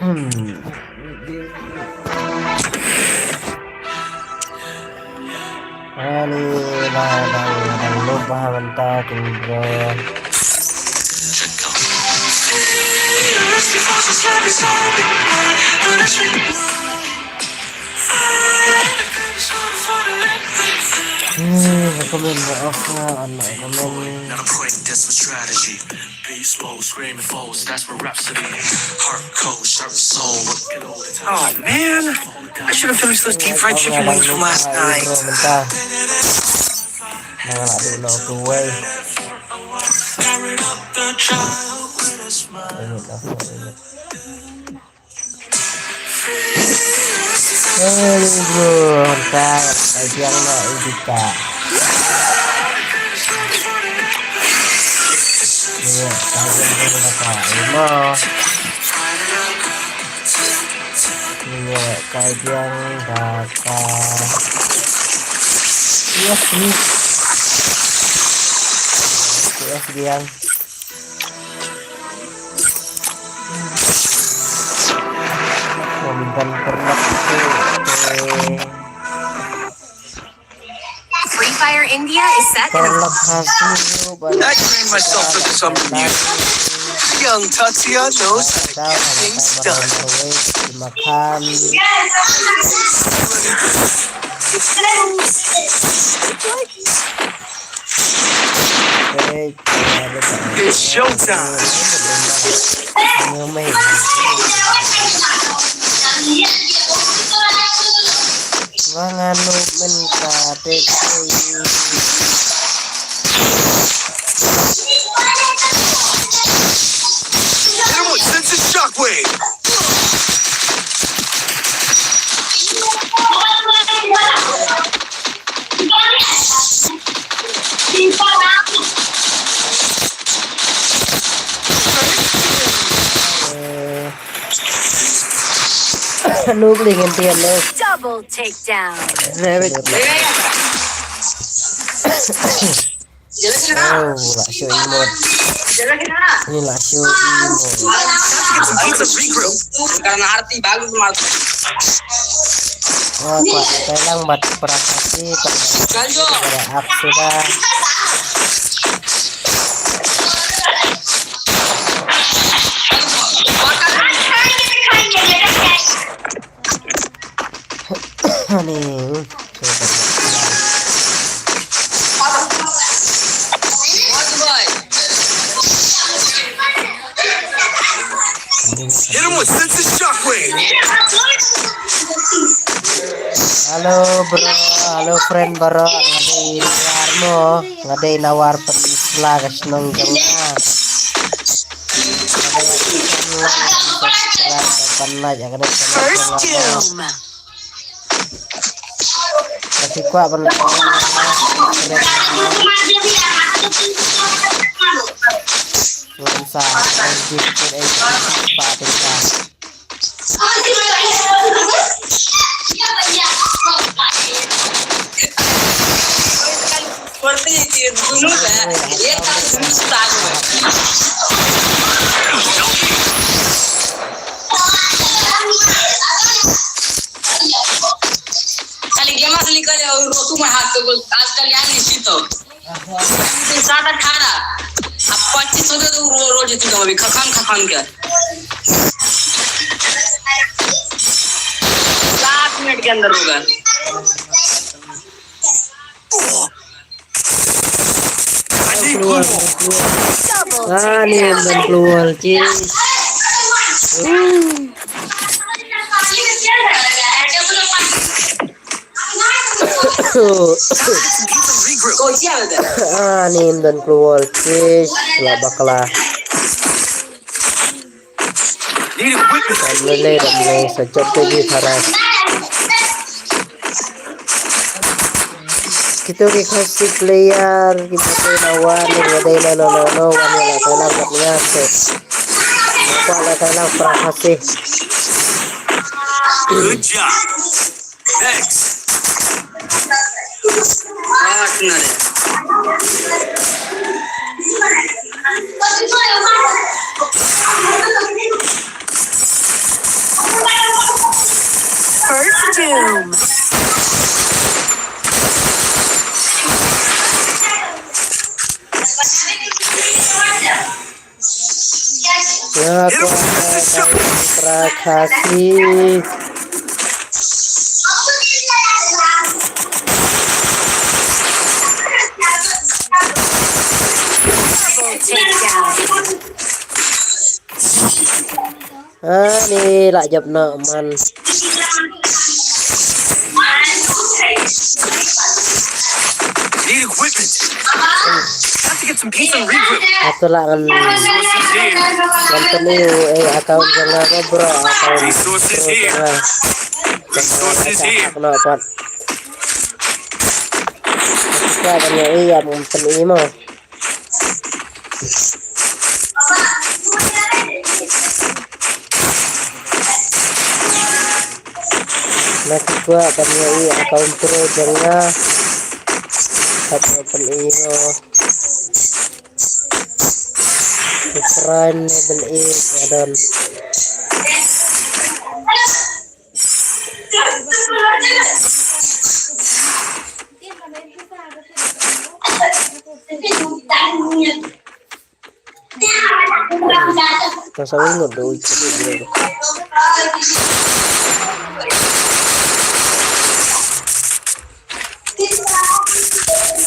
Ani đang lupa bentar bro. Komen maaf anak komen. Oh man, I should have finished those deep fried chicken wings from last night. Bentar. Nah, dulu gue. Bro, bentar. Kajian nak juga. Iya, kajian kakak. Iya, kajian kakak. Iya sih. Iya sekian. Komentar pernah Free Fire India is set. I trained myself for something new. Young Tatsia knows how to get things done. Makan. It's showtime. Manganu menkate Hit him with sense of shockwave. Lu beli gantian lu. Double takedown. Oh, lasio imut. Ini lasio imut. Karena arti bagus mas. Wah, kuat telang buat prestasi pada up sudah. Nih, Hit him with sense of shockwave. halo bro, halo friend bro, ngadai nawar penisla kasnong jangan. First doom. Kasih kuat pernah. Lansa, Seperti itu dulu ya. Dia kan susah. Kali dia masih nikah ya urut cuma hati gol. Askal yang nisit tuh. Saat ada. Apa sih sudah tuh roज itu kami kakan ke. 7 minute के अंदर होगा. Nih yang keluar cheese. Nih dan keluar cheese. Bakla. Boleh dan secepatnya di saras. Kita ke Khasi player kita ke lawan ngadai no wan wala talang katnya set wala talang pra Khasi. Good job. Next. Ya, aku Trep Khasi. Ni lại dập nợ man. Need equipment. Have to get some pizza and regroup. Aku lah kan account jangan bro account Resources here. Resources here. Aku dapat. Kita punya iya mungkin ini mau. Nanti gua punya iya account pro jangan. Satu open ini. Friend beli dan kasawin mo do itu.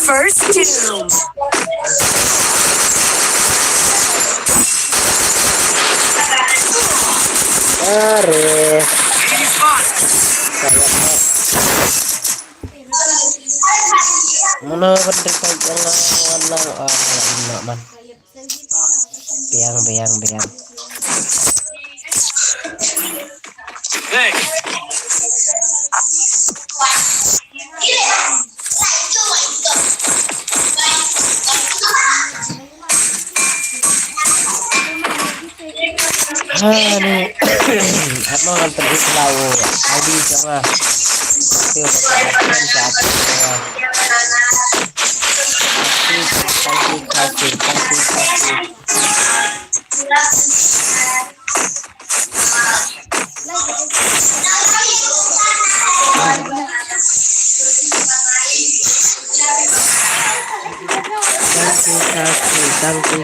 First doom. Are. Mana bener kau jangan warna man. Biang. Hey. Ni apa kan pergi selalu Audi jangan itu pakai satu Khasi.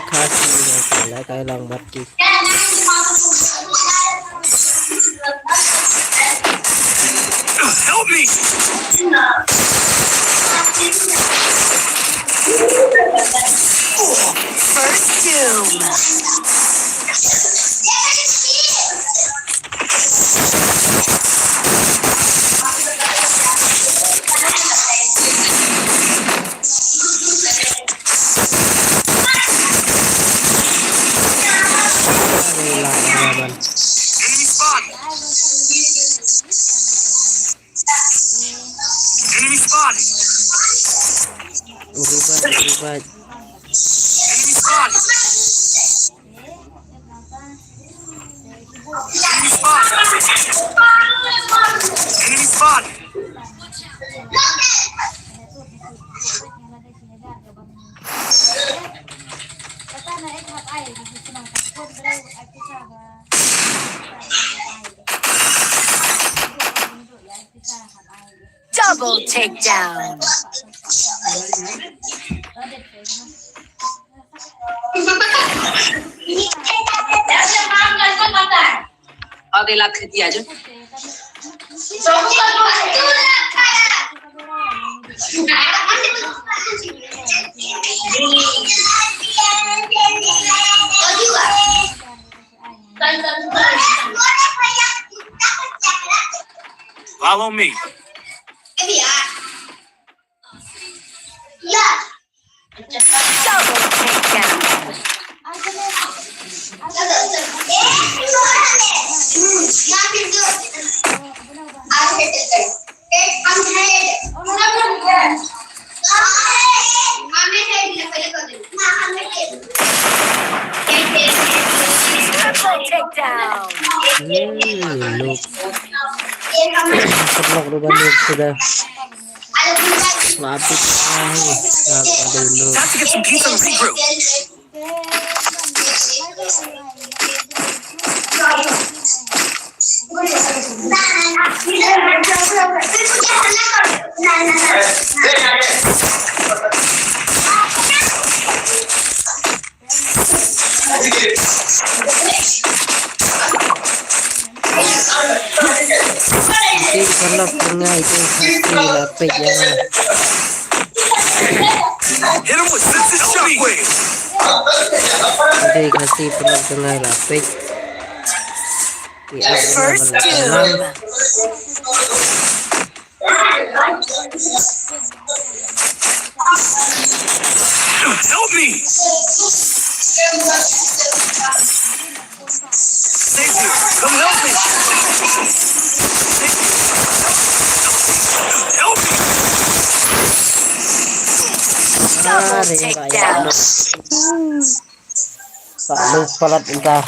Khasi kayak lang mati. Help me. First doom. Enemy spotted. Enemy spotted. Berubah. Enemy spotted. Enemy spotted. Enemy spotted. Double takedown. आधे लाख दिया जो Follow me. Double takedown. Triple takedown. Look. Setelah berubah look sudah. Mabit lagi. Ada look. Time to get some pizza and regroup. Ide kolot dengan ide khasi lapik ya. Hit him with sensitive shockwave. Ide khasi kolot dengan lapik. First doom. Help me! Save me! Come help me! Help me! Double takedown. Tak lupa lah entah.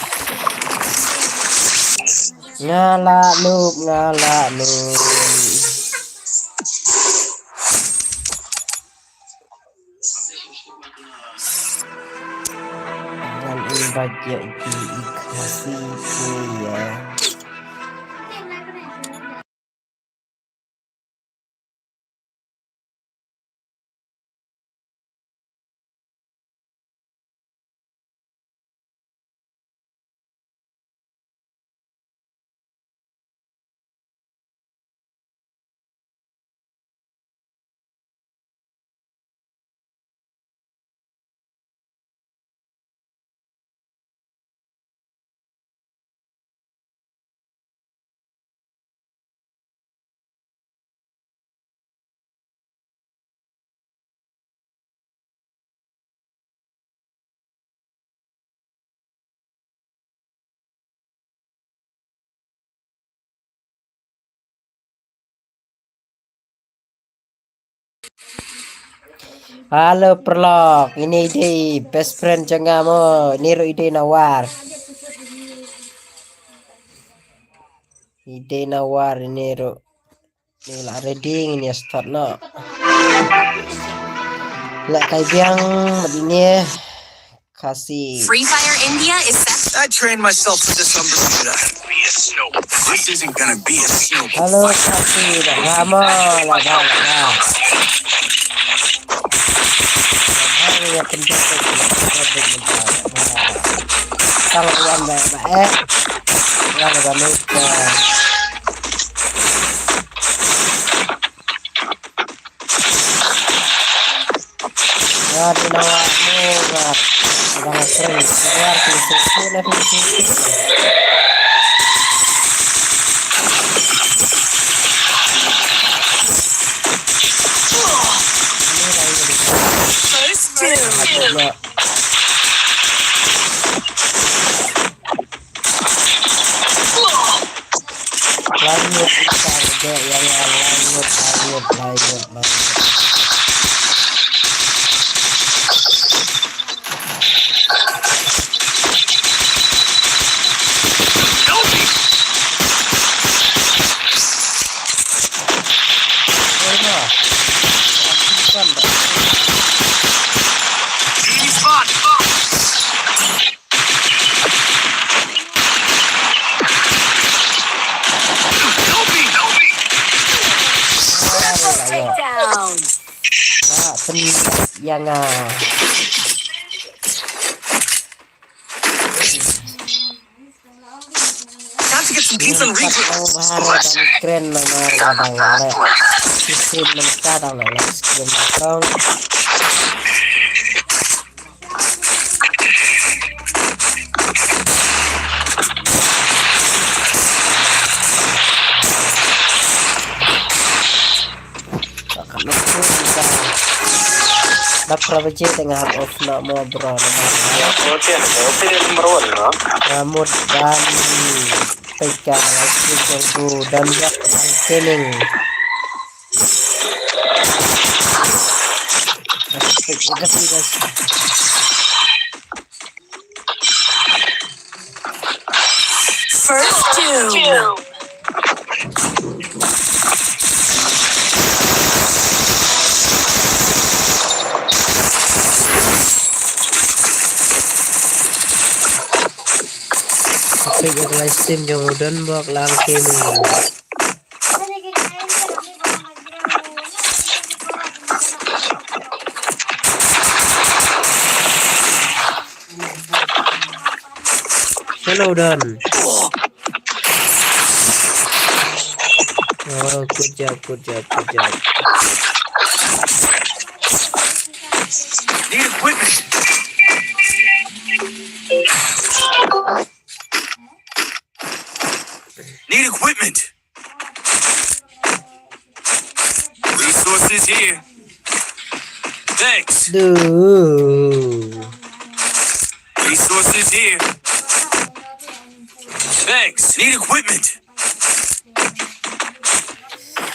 Ngala noob. Dan ini baca di Khasi ya. Halo Perlok, ini ide best friend cengamu, niru ide nawar. Ide nawar niru. Ini lah reading ini start no. Lah kai biang begini Khasi. Free Fire India is set. I trained myself for this on Bermuda. This isn't gonna be a snowball. Halo Khasi, dah lama lah. Ya penjara kalau yang baik yang agak lupa ya di nawar murah agak sering keluar lanjut kita yang lanjut. Takedown. Yang Time to get some pizza and replay. keren nomor sistem mencatat skrin Dapat tengah off nak mau bro. Rambut dan peka lagi tunggu dan buat training. First doom. Tapi live stream yang udah buat langke nih. Slow down. Oh, good job. Need equipment. Need equipment. Resources here. Thanks. Duh. Resources here. Thanks. Need equipment.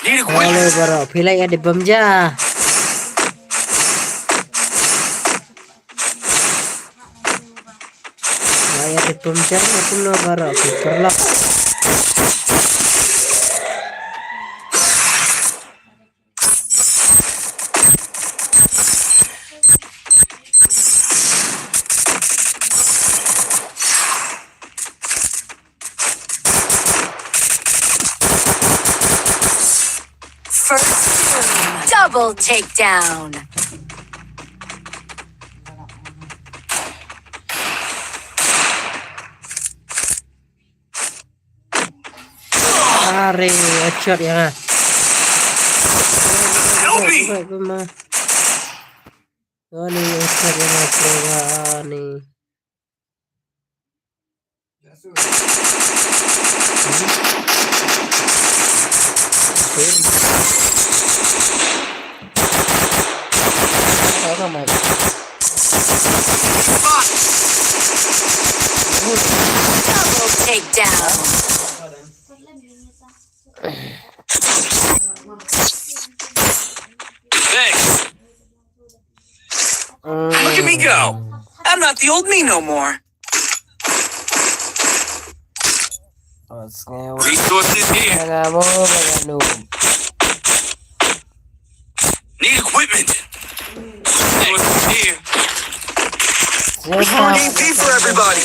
Need Boleh equipment. bro, pilih ya di bamja. Saya di bamja aku no bro, perlak. First double takedown. Are, headshot ya. Help me. Oh nih headshot ya bro, nih. Apa mah? Double takedown. Thanks. Look at me go. I'm not the old me no more. Resources here. Need equipment. Resources here. Restore game P for everybody.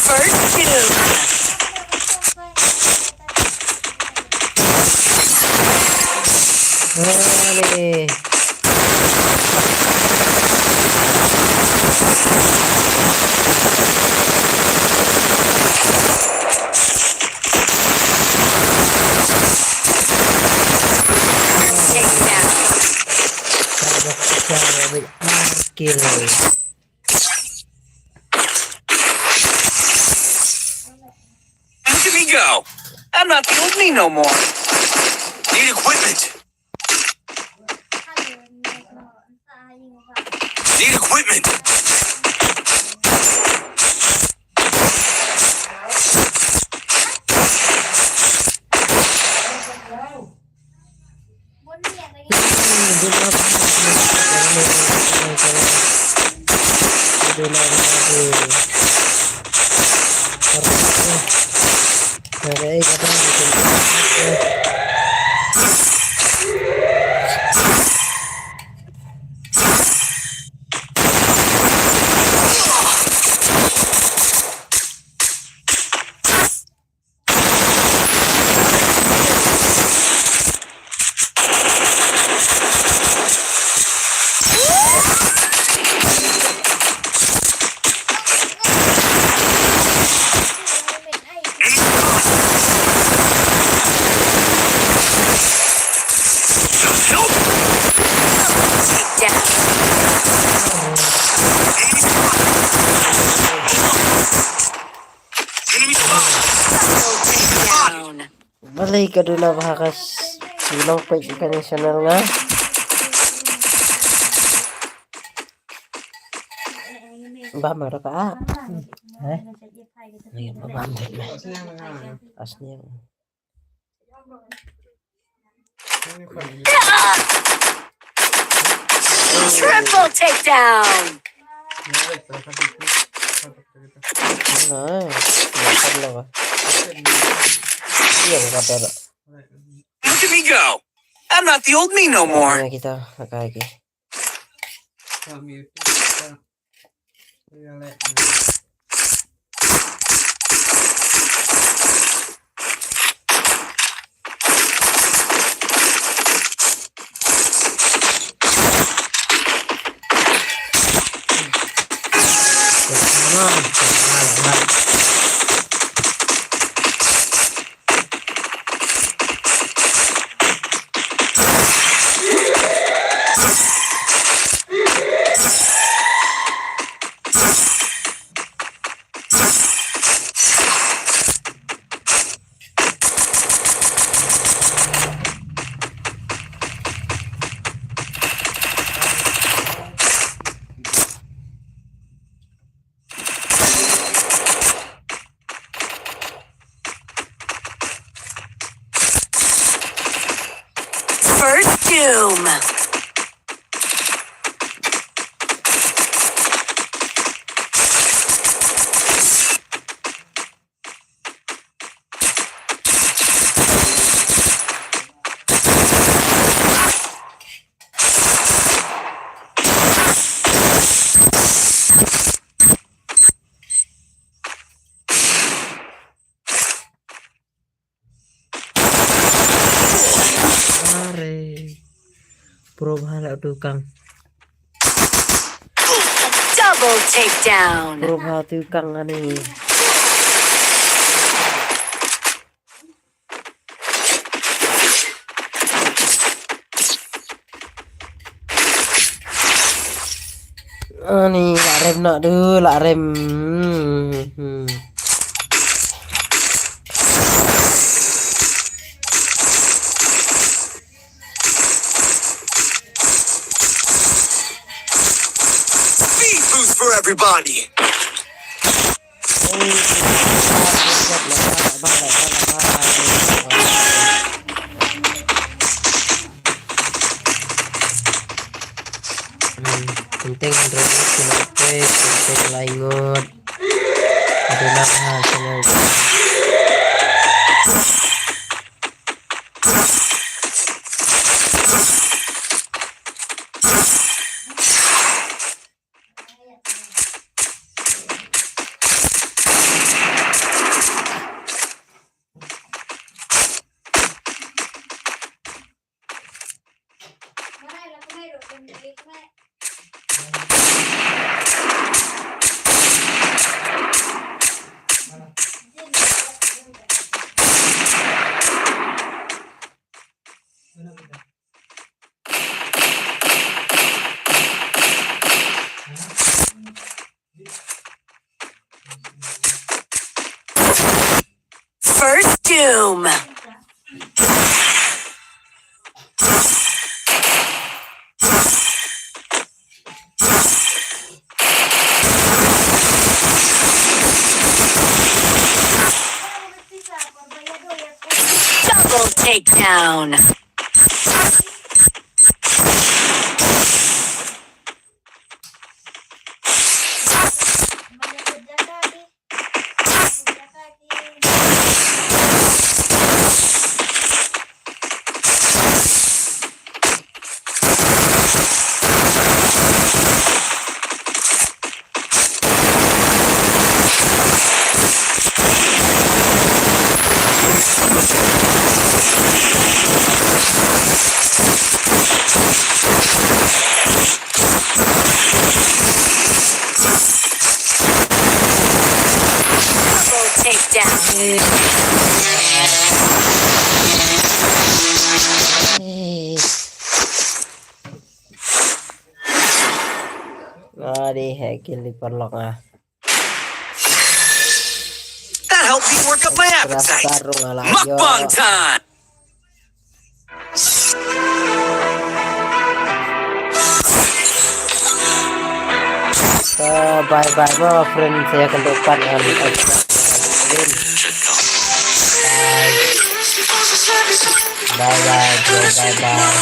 First two. Boleh. Takedown. Kill. Look at me go. I'm not the old me no more. Need equipment. Need equipment. Balik ka doon na bakas. Silang pa ikan yung channel nga. Ba, meron ka ah. Ngayon pa ba ang dito? Asli yung... Triple takedown. Ano eh. Nakal lang ah. Iya nggak pero. Look at me go. I'm not the old me no more. Nah, kita lagi. First doom. Perubahan tukang. Double takedown. Perubahan tukang ani. Ani lak rem nak dulu lak rem. Speed boost for everybody. Penting penting laingot. Adalah hasilnya. First doom. Double takedown. Double takedown. Di hekil di perlok ah. That helped me work up my appetite. Mukbang time. Bye bye my friend, saya akan depan dengan bye bye bye bye.